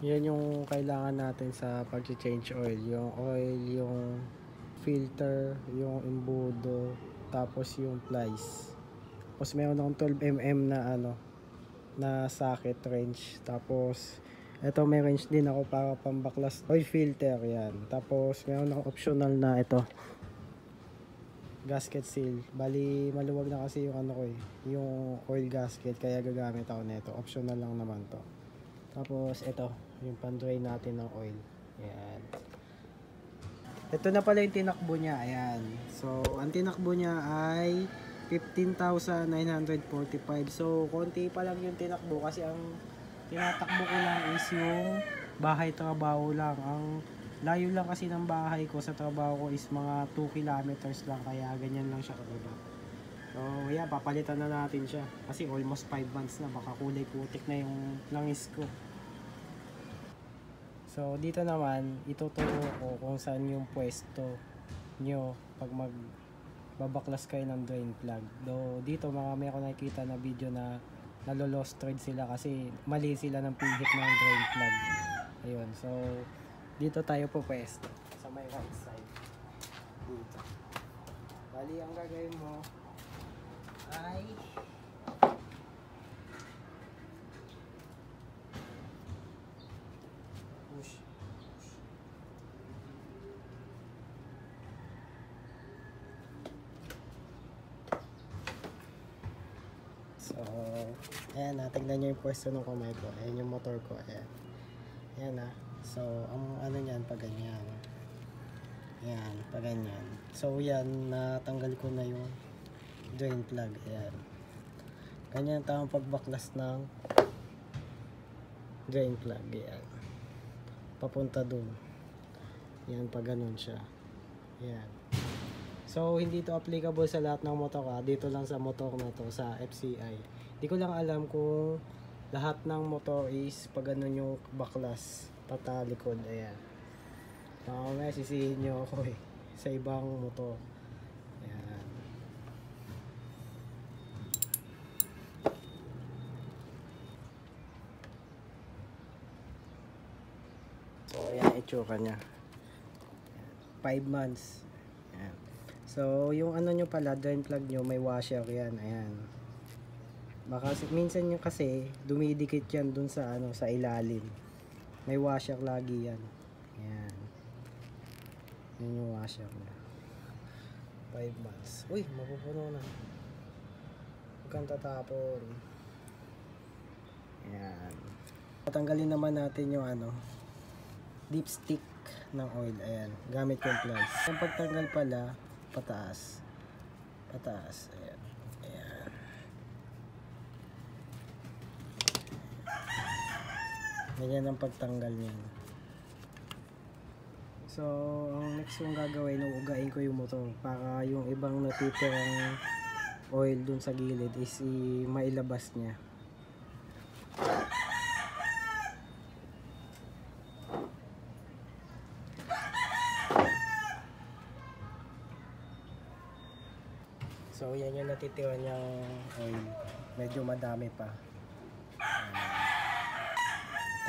Yan yung kailangan natin sa pag-change oil. Yung oil, yung filter, yung embudo, tapos yung plies. Tapos meron akong 12mm na na socket wrench. Tapos ito may wrench din ako para pambaklas oil filter yan. Tapos meron akong optional na ito gasket seal. Bali maluwag na kasi yung yung oil gasket, kaya gagamit ako nito. Optional lang naman to. Tapos ito yung pan-drain natin ng oil. Ayan. Ito na pala yung tinakbo niya. Ayan. So ang tinakbo niya ay 15,945. So konti pa lang yung tinakbo kasi ang tinatakbo ko lang is yung bahay trabaho lang. Ang layo lang kasi ng bahay ko sa trabaho ko is mga 2 kilometers lang, kaya ganyan lang siya kababa. So yeah, papalitan na natin siya kasi almost 5 months na, baka kulay putik na yung langis ko. So dito naman ituturo ko kung saan yung pwesto nyo pag babaklas kayo ng drain plug. Do dito may ako nakikita na video na nalo-lost thread sila kasi mali sila ng pihit ng drain plug. Ayun, so dito tayo po pwesto sa may right side dito. Bali ang gagawin mo ay push. So ayan na, tignan nyo yung pwesto ng kamay ko. Ayan yung motor ko. Ayan, ayan na. So ang niyan pag ganyan. Ayan, pag ganyan. So yan, natanggal ko na yung drain plug. Ayan, ganyan tamang pagbaklas ng drain plug. Ayan, papunta dun. Yan, pag ganun siya. Ayan. So hindi to applicable sa lahat ng motor dito lang sa motor na to, sa FCI. Hindi ko lang alam kung lahat ng motor is pag ganun yung baklas patalikod. Ayan. May sisihin nyo ako sa ibang motor. Ayan. So ayan itsura nya. 5 months. Ayan. So yung nyo pala, drain plug nyo may washer yan. Ayan. Baka minsan nyo kasi dumidikit yan dun sa sa ilalim. May washer lagi yan. Ayan. Yan yung washer na 5 months. Uy, mapupuno na. Huwag kang tatapon. Ayan. Patanggalin naman natin yung dipstick ng oil. Ayan, gamit yung pliers. Yung pagtanggal pala, pataas. Pataas. Ayan. Ayan. Ganyan ang pagtanggal niyan. So, ang next kong gagawin, uugain ko yung motor para yung ibang natitirang oil dun sa gilid is mailabas niya. So, yan yung natitira niyang oil. Medyo madami pa.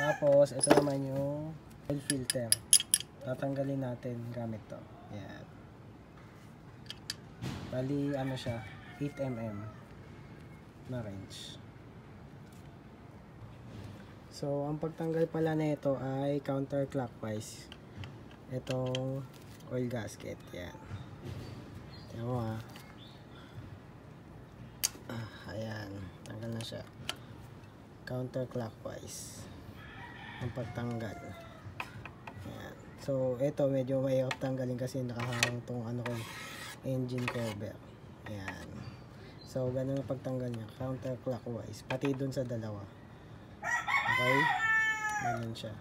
Tapos, ito naman yung oil filter. Tatanggalin natin gamit to. Ayan. Bali, siya, 8mm na wrench. So, ang pagtanggal pala nito ay counterclockwise. Itong oil gasket. Ayan. Tingnan mo ayan. Tanggal na siya. Counterclockwise ang pagtanggal. Ayan. So, ito medyo mahirap tanggalin kasi nakaharang tong engine cover. Ayan. So, ganun ang pagtanggal niya. Counterclockwise. Pati dun sa dalawa. Okay? Ganun siya.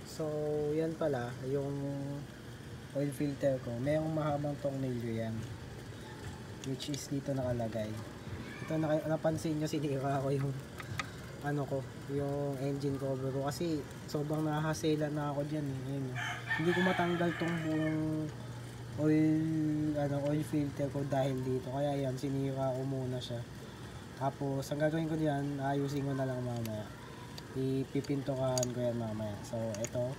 So, yan pala. Yung oil filter ko. Mayroong mahabang tornilyo yan. Which is dito nakalagay. Ito napansin nyo, sinira ko yung yung engine cover ko kasi sobrang nahahasela na ako diyan. Hindi ko matanggal tong buong oil filter ko dahil dito. Kaya yan, sinira ko muna siya. Tapos ang gagawin ko diyan, ayusin ko na lang mamaya. ipipintukan ko yan mamaya. So ito,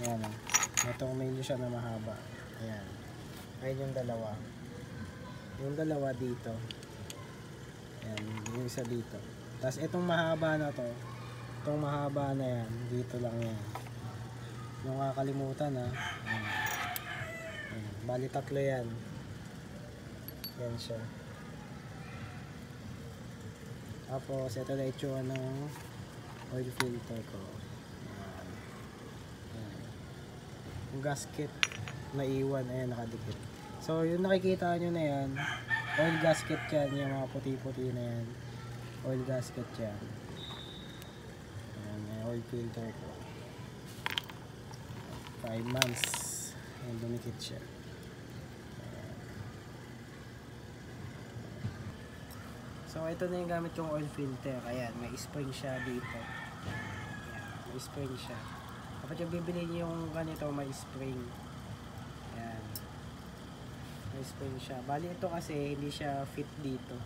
yan o, may tornilyo siya na mahaba. Ayan, ayun yung dalawa. Yung dalawa dito, ayan, yung isa dito. Tapos itong mahaba na to, itong mahaba na yan, dito lang yan. Yung kakalimutan ha, ayan. Ayan, bali tatlo yan. Yan siya. Tapos ito na itsura ng oil filter ko. Ayan. Ayan. Yung gasket na iwan, ayan, nakadikit. So yung nakikita nyo na yan, oil gasket yan, yung mga puti-puti na yan, oil gasket yan. Ayan, may oil filter ko. 5 months, ayan, dumikit siya. So ito na yung gamit kong oil filter. Ayan, may spring siya dito. Ayan, may spring siya. Kapag yung bibili nyo yung ganito, may spring. Ayan, may spring siya. Bali ito kasi hindi siya fit dito.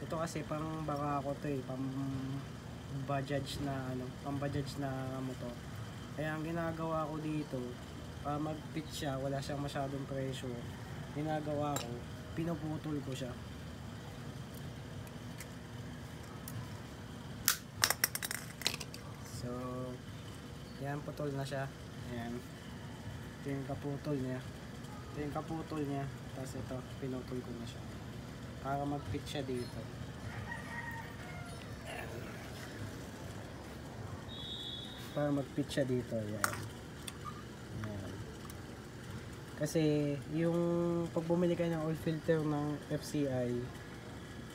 Ito kasi pang baka ako to eh, pang Bajaj na ano, pang Bajaj na motor. Kaya ang ginagawa ko dito, para mag-fit siya, wala siyang masyadong pressure. Ginagawa ko, pinuputol ko siya. So, yan, putol na siya. Ayan. Ito yung kaputol niya. Ito yung kaputol niya. Tapos ito, pinutol ko na siya. Para mag-fit siya dito. Ayan. Para mag-fit siya dito. Ayan. Ayan. Kasi, yung pag bumili kayo ng oil filter ng FCI,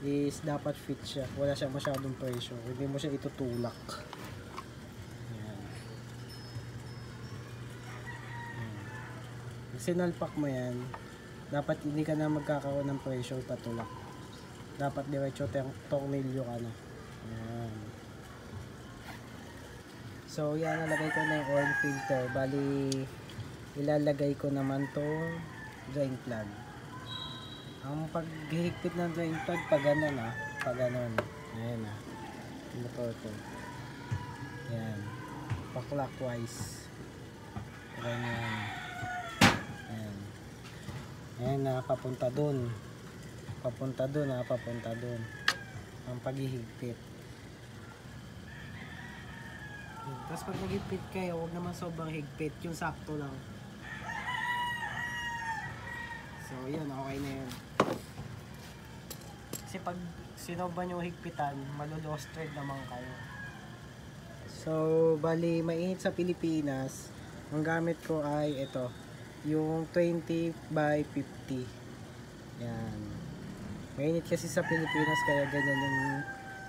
is dapat fit siya. Wala siyang masyadong pressure. Hindi mo siya itutulak. Sinalpak mo yan, dapat hindi ka na magkakaroon ng pressure patulak. Dapat diretso tornilyo ka na. Ayan. So yan, nalagay ko na yung oil filter. Bali, ilalagay ko naman tong drain plug. Ang paghihigpit ng drain plug, pag ganun pag ganun. Ayan motor ko. Ayan, pa clockwise. Ganyan. Ayan na, papunta dun. Papunta dun papunta dun. Ang paghihigpit. Tapos pag naghigpit kayo, huwag naman sobrang higpit. Yung sakto lang. So, yun, okay na yun. Kasi pag sinobra nyo higpitan, malulost thread naman kayo. So, bali, mainit sa Pilipinas. Ang gamit ko ay ito. Yung 20 by 50. Yan. Mainit kasi sa Pilipinas kaya ganyan yung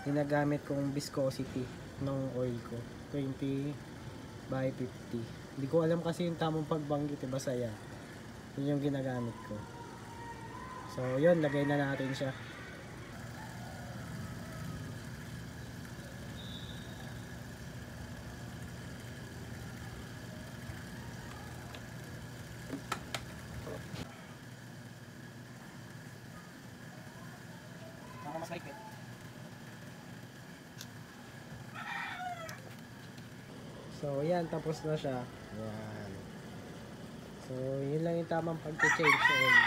ginagamit kong viscosity ng oil ko. 20 by 50. Hindi ko alam kasi yung tamang pagbanggit, basta yan. Yun yung ginagamit ko. So, yun, lagay na natin siya. Mas mahigpit. So, yan, tapos na siya. Yan. So, yun lang yung tamang pag-change oil.